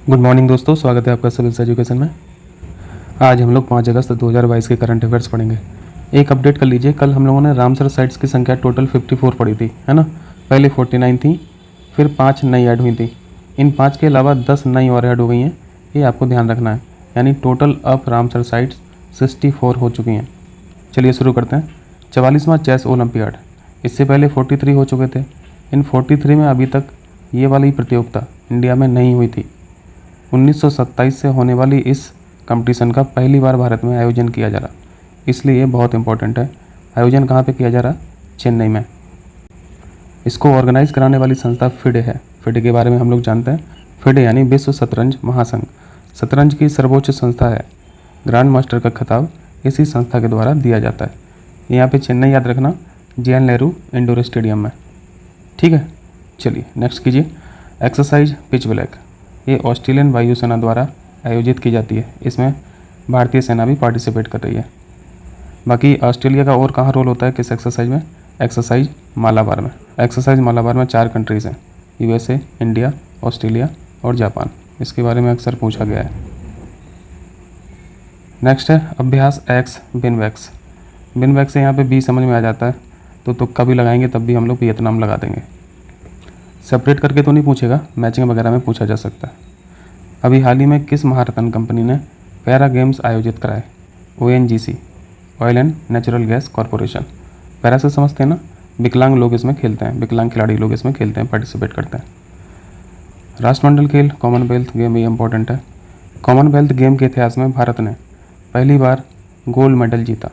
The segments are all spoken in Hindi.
गुड मॉर्निंग दोस्तों, स्वागत है आपका सिविल्स एजुकेशन में। आज हम लोग 5 अगस्त 2022 के करंट अफेयर्स पढ़ेंगे। एक अपडेट कर लीजिए, कल हम लोगों ने रामसर साइट्स की संख्या टोटल 54 पढ़ी थी, है ना। पहले 49 थी, फिर 5 नई ऐड हुई थी। इन 5 के अलावा 10 नई और ऐड हो गई हैं, ये आपको ध्यान रखना है। यानी टोटल अब रामसर साइट्स 64 हो चुकी हैं। चलिए शुरू करते हैं। 44वां चेस ओलंपियाड, इससे पहले 43 हो चुके थे। इन 43 में अभी तक ये वाली प्रतियोगिता इंडिया में नहीं हुई थी। 1927 से होने वाली इस कंपटीशन का पहली बार भारत में आयोजन किया जा रहा, इसलिए ये बहुत इंपॉर्टेंट है। आयोजन कहाँ पे किया जा रहा? चेन्नई में। इसको ऑर्गेनाइज कराने वाली संस्था फिडे है। फिडे के बारे में हम लोग जानते हैं। फिडे यानी विश्व शतरंज महासंघ, शतरंज की सर्वोच्च संस्था है। ग्रैंड मास्टर का खिताब इसी संस्था के द्वारा दिया जाता है। यहाँ पे चेन्नई याद रखना, जवाहरलाल नेहरू इंडोर स्टेडियम में। ठीक है, चलिए नेक्स्ट कीजिए। एक्सरसाइज पिच ब्लैक, ये ऑस्ट्रेलियन वायुसेना द्वारा आयोजित की जाती है। इसमें भारतीय सेना भी पार्टिसिपेट कर रही है। बाकी ऑस्ट्रेलिया का और कहाँ रोल होता है किस एक्सरसाइज में? एक्सरसाइज मालाबार में। एक्सरसाइज मालाबार में 4 कंट्रीज़ हैं, यूएसए, इंडिया, ऑस्ट्रेलिया और जापान। इसके बारे में अक्सर पूछा गया है। नेक्स्ट है अभ्यास एक्स बिनवैक्स। बिनवैक्स से यहाँ पे बी समझ में आ जाता है, तो तुक्का भी लगाएंगे तब भी हम लोग वियतनाम लगा देंगे। सेपरेट करके तो नहीं पूछेगा, मैचिंग वगैरह में पूछा जा सकता है। अभी हाल ही में किस महारत्न कंपनी ने पैरा गेम्स आयोजित कराए? ONGC, oil and natural gas corporation. Para से समझते हैं ना, विकलांग लोग इसमें खेलते हैं, विकलांग खिलाड़ी लोग इसमें खेलते हैं, पार्टिसिपेट करते हैं। राष्ट्रमंडल खेल कॉमनवेल्थ गेम, ये इंपॉर्टेंट है। कॉमनवेल्थ गेम के इतिहास में भारत ने पहली बार गोल्ड मेडल जीता,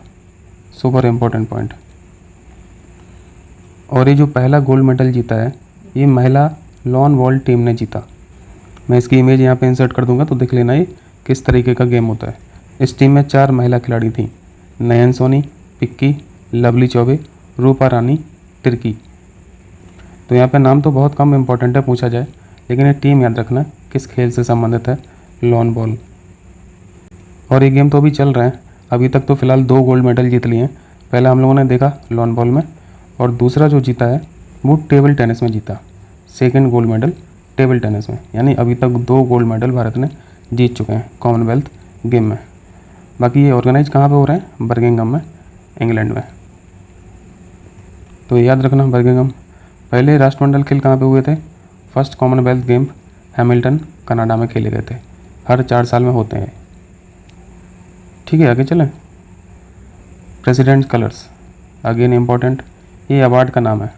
सुपर इम्पोर्टेंट पॉइंट। और ये जो पहला गोल्ड मेडल जीता है, ये महिला लॉन वॉल्ट टीम ने जीता। मैं इसकी इमेज यहाँ पे इंसर्ट कर दूंगा तो देख लेना ये किस तरीके का गेम होता है। इस टीम में 4 महिला खिलाड़ी थीं, नयन सोनी, पिक्की, लवली चौबे, रूपा रानी, तिर्की। तो यहाँ पे नाम तो बहुत कम इम्पोर्टेंट है पूछा जाए, लेकिन ये टीम याद रखना किस खेल से संबंधित है, लॉन बॉल। और ये गेम तो अभी चल रहे हैं। अभी तक तो फिलहाल 2 गोल्ड मेडल जीत लिए हैं। पहला हम लोगों ने देखा लॉन बॉल में, और दूसरा जो जीता है वो टेबल टेनिस में जीता। Second gold medal table tennis में, यानी अभी तक 2 गोल्ड मेडल भारत ने जीत चुके हैं कॉमनवेल्थ गेम में। बाकी ये ऑर्गेनाइज कहाँ पे हो रहे हैं? बर्मिंघम में, इंग्लैंड में। तो याद रखना बर्मिंघम। पहले राष्ट्रमंडल खेल कहाँ पे हुए थे? First Commonwealth game Hamilton, Canada में खेले गए थे। हर 4 साल में होते हैं। ठीक है, आगे चलें। President colours, again important. ये अवार्ड का नाम है।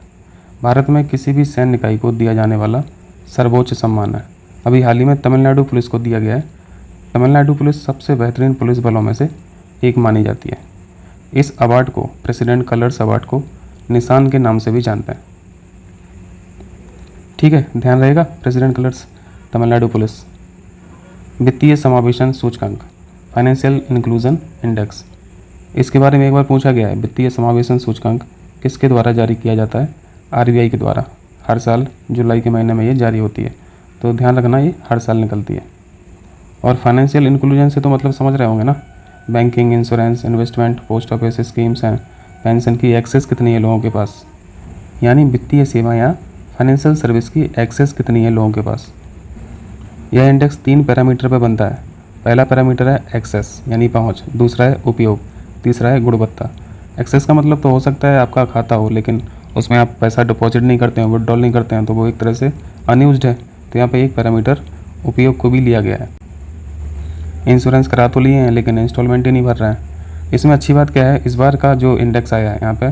भारत में किसी भी सैन्य इकाई को दिया जाने वाला सर्वोच्च सम्मान है। अभी हाल ही में तमिलनाडु पुलिस को दिया गया है। तमिलनाडु पुलिस सबसे बेहतरीन पुलिस बलों में से एक मानी जाती है। इस अवार्ड को, प्रेसिडेंट कलर्स अवार्ड को, निशान के नाम से भी जानते हैं। ठीक है, ध्यान रहेगा, प्रेसिडेंट कलर्स, तमिलनाडु पुलिस। वित्तीय समावेशन सूचकांक, फाइनेंशियल इंक्लूजन इंडेक्स, इसके बारे में एक बार पूछा गया है। वित्तीय समावेशन सूचकांक किसके द्वारा जारी किया जाता है? RBI के द्वारा। हर साल जुलाई के महीने में ये जारी होती है, तो ध्यान रखना ये हर साल निकलती है। और फाइनेंशियल इंक्लूजन से तो मतलब समझ रहे होंगे ना, banking, insurance, investment, post office schemes हैं, पेंशन की एक्सेस कितनी है लोगों के पास, यानी वित्तीय सेवा या फाइनेंशियल सर्विस की एक्सेस कितनी है लोगों के पास। यह इंडेक्स 3 पैरामीटर पर बनता है। पहला पैरामीटर है एक्सेस यानी पहुँच, दूसरा है उपयोग, तीसरा है गुणवत्ता। एक्सेस का मतलब तो हो सकता है आपका खाता हो, लेकिन उसमें आप पैसा डिपॉजिट नहीं करते हैं, विड्रॉल नहीं करते हैं, तो वो एक तरह से अनयूज्ड है। तो यहाँ पे एक पैरामीटर उपयोग को भी लिया गया है। इंश्योरेंस करा तो लिए हैं, लेकिन इंस्टॉलमेंट ही नहीं भर रहे हैं। इसमें अच्छी बात क्या है, इस बार का जो इंडेक्स आया है यहाँ पे,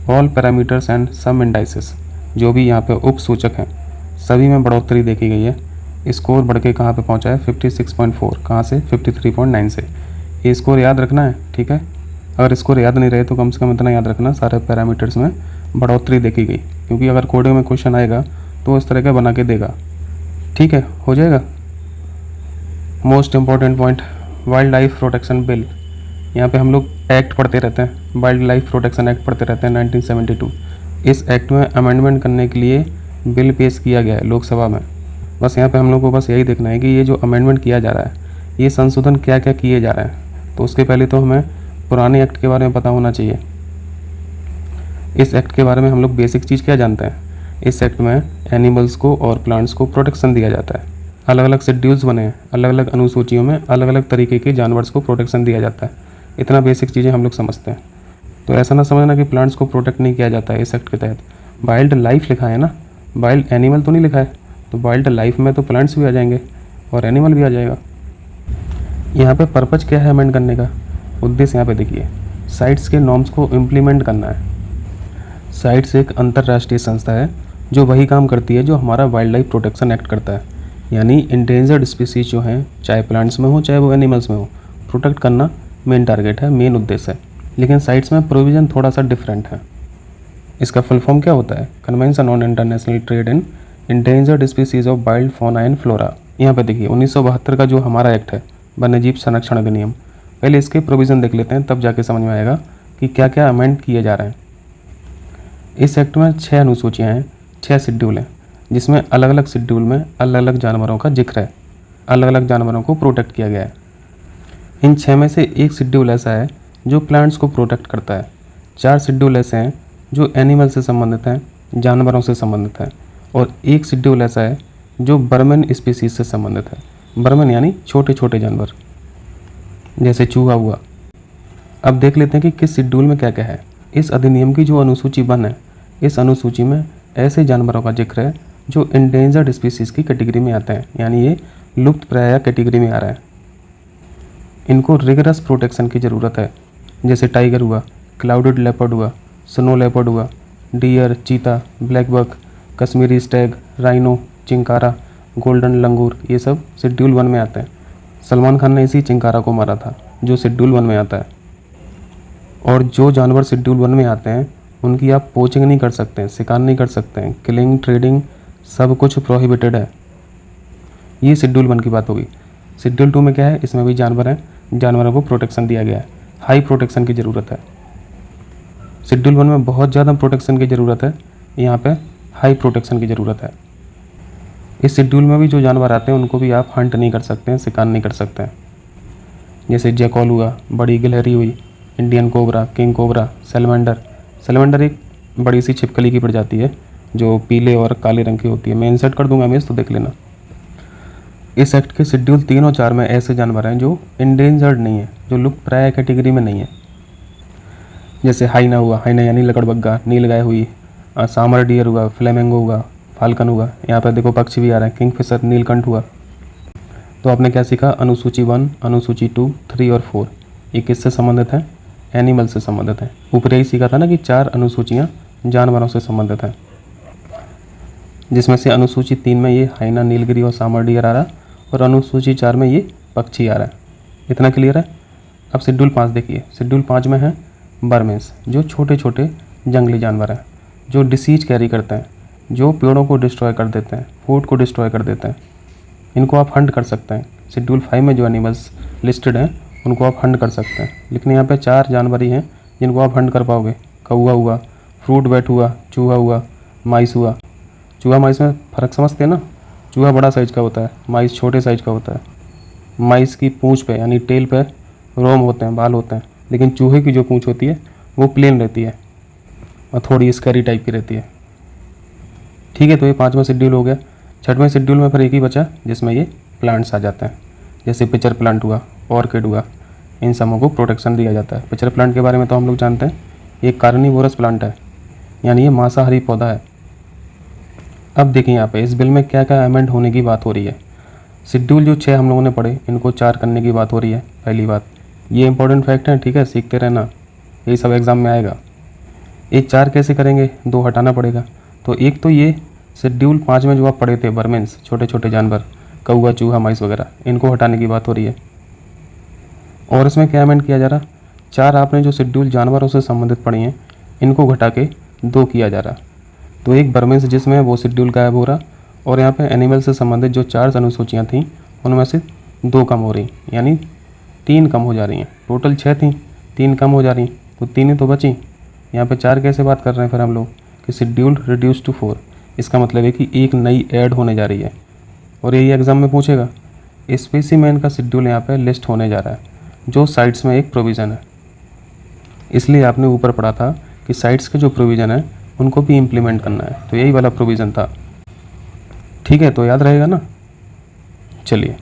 all parameters and some indices, जो भी यहाँ पे उप सूचक हैं, सभी में बढ़ोतरी देखी गई है। स्कोर बढ़ के कहाँ पर पहुँचा है? 56.4, कहाँ से? 53.9 से। ये स्कोर याद रखना है, ठीक है। अगर स्कोर याद नहीं रहे तो कम से कम इतना याद रखना, सारे पैरामीटर्स में बढ़ोतरी देखी गई, क्योंकि अगर कोडिंग में क्वेश्चन आएगा तो इस तरह का बना के देगा। ठीक है, हो जाएगा। Most important point, wild life protection bill. यहाँ पे हम लोग एक्ट पढ़ते रहते हैं, वाइल्ड लाइफ प्रोटेक्शन एक्ट पढ़ते रहते हैं, 1972। इस एक्ट में अमेंडमेंट करने के लिए बिल पेश किया गया है लोकसभा में। बस यहाँ पे हम लोग को बस यही देखना है कि ये जो अमेंडमेंट किया जा रहा है, ये संशोधन क्या क्या किए जा रहे हैं। तो उसके पहले तो हमें पुराने एक्ट के बारे में पता होना चाहिए। इस एक्ट के बारे में हम लोग बेसिक चीज़ क्या जानते हैं? इस एक्ट में एनिमल्स को और प्लांट्स को प्रोटेक्शन दिया जाता है। अलग अलग शेड्यूल्स बने हैं, अलग अलग अनुसूचियों में अलग अलग तरीके के जानवर्स को प्रोटेक्शन दिया जाता है। इतना बेसिक चीज़ें हम लोग समझते हैं। तो ऐसा ना समझना कि प्लांट्स को प्रोटेक्ट नहीं किया जाता है इस एक्ट के तहत। वाइल्ड लाइफ लिखा है ना, वाइल्ड एनिमल तो नहीं लिखा है। तो वाइल्ड लाइफ में तो प्लांट्स भी आ जाएंगे और एनिमल भी आ जाएगा। यहाँ पे पर्पज क्या है अमेंड करने का? उद्देश्य यहाँ पे देखिए, साइट्स के नॉर्म्स को इम्प्लीमेंट करना है। साइट्स एक अंतर्राष्ट्रीय संस्था है जो वही काम करती है जो हमारा वाइल्ड लाइफ प्रोटेक्शन एक्ट करता है। यानी इंडेंजर्ड स्पीसीज जो हैं, चाहे प्लांट्स में हो चाहे वो एनिमल्स में हो, प्रोटेक्ट करना मेन टारगेट है, मेन उद्देश्य है। लेकिन साइट्स में प्रोविज़न थोड़ा सा डिफरेंट है। इसका फुल फॉर्म क्या होता है? Convention on international trade in endangered species of wild fauna and flora. यहाँ पे देखिए 1972 का जो हमारा एक्ट है, वन्यजीव संरक्षण अधिनियम, पहले इसके प्रोविज़न देख लेते हैं, तब जाके समझ में आएगा कि क्या क्या अमेंड किए जा रहे हैं। इस एक्ट में 6 अनुसूचियाँ हैं, 6 शेड्यूल हैं, जिसमें अलग अलग शेड्यूल में अलग अलग जानवरों का जिक्र है, अलग अलग जानवरों को प्रोटेक्ट किया गया है। इन 6 में से एक शेड्यूल ऐसा है जो प्लांट्स को प्रोटेक्ट करता है, 4 शेड्यूल ऐसे हैं जो एनिमल से संबंधित हैं, जानवरों से संबंधित हैं, और एक शेड्यूल ऐसा है जो बर्मन स्पीसीज से संबंधित है। बर्मन यानी छोटे छोटे जानवर, जैसे चूहा हुआ। अब देख लेते हैं कि किस शेड्यूल में क्या क्या है। इस अधिनियम की जो अनुसूची 1 है, इस अनुसूची में ऐसे जानवरों का जिक्र है जो इंडेंजर्ड स्पीसीज़ की कैटेगरी में आते हैं, यानी ये लुप्त प्राय कैटेगरी में आ रहा है। इनको रिगरस प्रोटेक्शन की ज़रूरत है, जैसे टाइगर हुआ, क्लाउडेड लेपर्ड हुआ, स्नो लेपर्ड हुआ, deer, cheetah, black buck, Kashmiri stag, rhino, chinkara, golden langur, ये सब शेड्यूल 1 में आते हैं। सलमान खान ने इसी चिंकारा को मारा था जो शेड्यूल 1 में आता है। और जो जानवर शेड्यूल 1 में आते हैं उनकी आप पोचिंग नहीं कर सकते हैं, शिकार नहीं कर सकते हैं, किलिंग, ट्रेडिंग, सब कुछ प्रोहिबिटेड है। ये शेड्यूल 1 की बात होगी। शेड्यूल 2 में क्या है? इसमें भी जानवर हैं, जानवरों को प्रोटेक्शन दिया गया है, हाई प्रोटेक्शन की ज़रूरत है। शेड्यूल 1 में बहुत ज़्यादा प्रोटेक्शन की ज़रूरत है, यहाँ पे हाई प्रोटेक्शन की ज़रूरत है। इस शेड्यूल में भी जो जानवर आते हैं उनको भी आप हंट नहीं कर सकते हैं, शिकार नहीं कर सकते हैं, जैसे जैकॉल हुआ, बड़ी गिलहरी हुई, Indian cobra, king cobra, salamander. Salamander एक बड़ी सी छिपकली की प्रजाति है जो पीले और काले रंग की होती है। मैं इंसर्ट कर दूंगा इमेज, तो देख लेना। इस एक्ट के शेड्यूल 3 और 4 में ऐसे जानवर हैं जो इंडेंजर्ड नहीं है, जो लुप्त प्राय कैटेगरी में नहीं है, जैसे हाइना हुआ, हाइना यानी लकड़बग्गा, नीलगाय हुई, सामर डियर हुआ, फ्लेमिंगो हुआ, फाल्कन हुआ। यहाँ पर देखो पक्षी भी आ रहे हैं, किंगफिशर, नीलकंठ हुआ। तो आपने क्या सीखा? अनुसूची 1, अनुसूची 2, 3 और 4 ये किससे संबंधित हैं? एनिमल से संबंधित हैं। ऊपर यही सीखा था ना कि 4 अनुसूचियाँ जानवरों से संबंधित हैं, जिसमें से अनुसूची 3 में ये हाइना, नीलगिरी और सामर डियर आ रहा है, और अनुसूची 4 में ये पक्षी आ रहा है। इतना क्लियर है? अब शेड्यूल 5 देखिए। शेड्यूल 5 में है बर्मेंस, जो छोटे छोटे जंगली जानवर हैं, जो डिसीज कैरी करते हैं, जो पेड़ों को डिस्ट्रॉय कर देते हैं, फूड को डिस्ट्रॉय कर देते हैं। इनको आप हंट कर सकते हैं। शेड्यूल 5 में जो एनिमल्स लिस्टेड हैं उनको आप हंट कर सकते हैं, लेकिन यहाँ पे 4 जानवर ही हैं जिनको आप हंट कर पाओगे। कौवा हुआ, फ्रूट बैट हुआ, चूहा हुआ, माइस हुआ। चूहा माइस में फ़र्क समझते हैं ना? चूहा बड़ा साइज़ का होता है, माइस छोटे साइज़ का होता है। माइस की पूँछ पे यानी टेल पे रोम होते हैं, बाल होते हैं, लेकिन चूहे की जो पूँछ होती है वो प्लेन रहती है और थोड़ी स्कैरी टाइप की रहती है। ठीक है, तो ये 5वां शेड्यूल हो गया। 6वें शेड्यूल में फिर एक ही बचा जिसमें ये प्लांट्स आ जाते हैं, जैसे पिचर प्लांट हुआ, ऑर्किड हुआ। इन सबों को प्रोटेक्शन दिया जाता है। पिचर प्लांट के बारे में तो हम लोग जानते हैं, ये कार्निवोरस प्लांट है, यानी ये मांसाहारी पौधा है। अब देखिए यहाँ पे इस बिल में क्या क्या अमेंड होने की बात हो रही है। शेड्यूल जो 6 हम लोगों ने पढ़े, इनको 4 करने की बात हो रही है। पहली बात, ये इंपॉर्टेंट फैक्ट है, ठीक है, सीखते रहना, यही सब एग्ज़ाम में आएगा। ये 4 कैसे करेंगे? 2 हटाना पड़ेगा। तो एक तो ये शेड्यूल 5 में जो आप पढ़े थे बर्मेंस, छोटे छोटे जानवर, कौवा, चूहा, माइस वगैरह, इनको हटाने की बात हो रही है। और इसमें क्या अमेंड किया जा रहा? 4 आपने जो शेड्यूल जानवरों से संबंधित पढ़ी हैं इनको घटा के 2 किया जा रहा। तो एक बर्मेंस जिसमें वो शेड्यूल गायब हो रहा, और यहाँ पे एनिमल से संबंधित जो 4 अनुसूचियाँ थीं उनमें से 2 कम हो रही, यानी 3 कम हो जा रही हैं। टोटल 6 थी, 3 कम हो जा रही, तो 3 ही तो बची। यहाँ पे 4 कैसे बात कर रहे हैं फिर हम लोग कि शेड्यूल रिड्यूस टू 4। इसका मतलब है कि एक नई ऐड होने जा रही है, और यही एग्ज़ाम में पूछेगा। स्पेसीमेन का शेड्यूल यहाँ पे लिस्ट होने जा रहा है, जो साइट्स में एक प्रोविज़न है। इसलिए आपने ऊपर पढ़ा था कि साइट्स के जो प्रोविज़न है उनको भी इम्प्लीमेंट करना है, तो यही वाला प्रोविज़न था। ठीक है, तो याद रहेगा ना। चलिए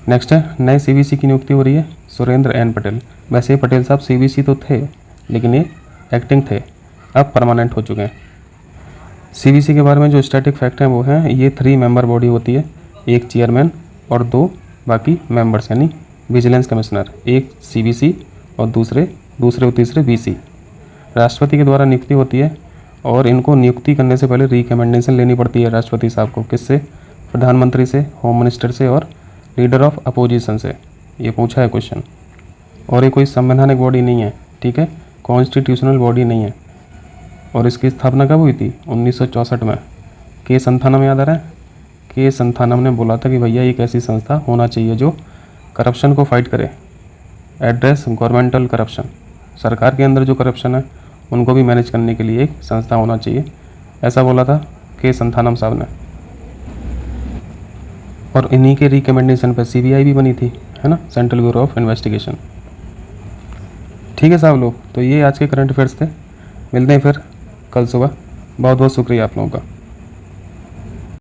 नेक्स्ट है, नए सीवीसी की नियुक्ति हो रही है सुरेंद्र एन पटेल। वैसे ये पटेल साहब सीवीसी तो थे, लेकिन ये एक्टिंग थे, अब परमानेंट हो चुके हैं। सीवीसी के बारे में जो स्टैटिक फैक्ट हैं वो हैं, ये 3 मेंबर बॉडी होती है, एक चेयरमैन और 2 बाकी मेंबर्स, यानी विजिलेंस कमिश्नर, एक सीवीसी और दूसरे और तीसरे वीसी। राष्ट्रपति के द्वारा नियुक्ति होती है और इनको नियुक्ति करने से पहले रिकमेंडेशन लेनी पड़ती है राष्ट्रपति साहब को। किससे? प्रधानमंत्री से, होम मिनिस्टर से और लीडर ऑफ अपोजिशन से। ये पूछा है क्वेश्चन। और ये कोई संवैधानिक बॉडी नहीं है, ठीक है, कॉन्स्टिट्यूशनल बॉडी नहीं है। और इसकी स्थापना कब हुई थी? 1964 में। के संथानम याद आ रहा है? के संथानम ने बोला था कि भैया एक ऐसी संस्था होना चाहिए जो करप्शन को फाइट करे, एड्रेस गवर्नमेंटल करप्शन, सरकार के अंदर जो करप्शन है उनको भी मैनेज करने के लिए एक संस्था होना चाहिए, ऐसा बोला था के संथानम साहब ने। और इन्हीं के रिकमेंडेशन पर सीबीआई भी बनी थी, है ना, सेंट्रल ब्यूरो ऑफ इन्वेस्टिगेशन। ठीक है साहब लोग, तो ये आज के करंट अफेयर्स थे। मिलते हैं फिर कल सुबह। बहुत बहुत शुक्रिया आप लोगों का।